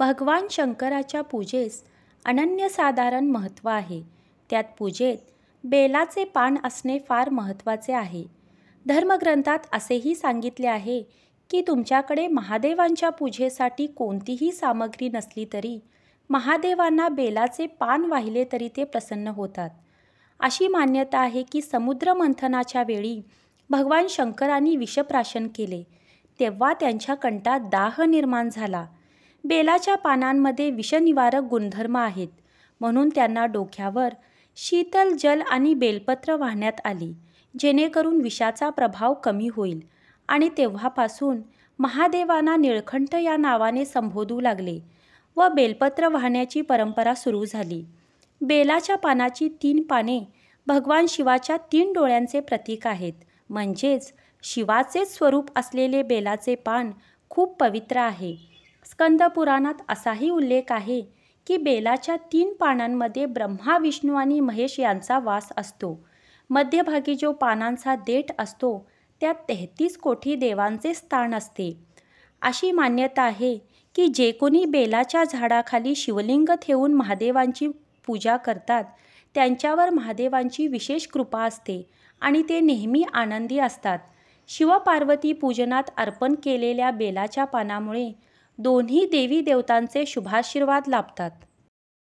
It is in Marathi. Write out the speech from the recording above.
भगवान शंकराच्या पूजेस अनन्यसाधारण महत्त्व आहे. त्यात पूजेत बेलाचे पान असणे फार महत्त्वाचे आहे. धर्मग्रंथात असेही सांगितले आहे की तुमच्याकडे महादेवांच्या पूजेसाठी कोणतीही सामग्री नसली तरी महादेवांना बेलाचे पान वाहिले तरी ते प्रसन्न होतात. अशी मान्यता आहे की समुद्र मंथनाच्या वेळी भगवान शंकरांनी विषप्राशन केले तेव्हा त्यांच्या कंठात दाह निर्माण झाला. बेलाच्या पानांमध्ये विषनिवारक गुणधर्म आहेत म्हणून त्यांना डोक्यावर शीतल जल आणि बेलपत्र वाहण्यात आली जेणेकरून विषाचा प्रभाव कमी होईल आणि तेव्हापासून महादेवांना निळकंठ या नावाने संबोधू लागले व बेलपत्र वाहण्याची परंपरा सुरू झाली. बेलाच्या पानाची 3 पाने भगवान शिवाच्या 3 डोळ्यांचे प्रतीक आहेत. म्हणजेच शिवाचेच स्वरूप असलेले बेलाचे पान खूप पवित्र आहे. स्कंद पुराणात असाही उल्लेख आहे की बेलाच्या 3 पानांमध्ये ब्रह्मा, विष्णू आणि महेश यांचा वास असतो. मध्यभागी जो पानांचा देठ असतो त्यात 33 कोटी देवांचे स्थान असते. अशी मान्यता आहे की जे कोणी बेलाच्या झाडाखाली शिवलिंग ठेवून महादेवांची पूजा करतात त्यांच्यावर महादेवांची विशेष कृपा असते आणि ते नेहमी आनंदी असतात. शिवपार्वती पूजनात अर्पण केलेल्या बेलाच्या पानामुळे दोन्ही देवी देवतांचे शुभाशीर्वाद लाभतात.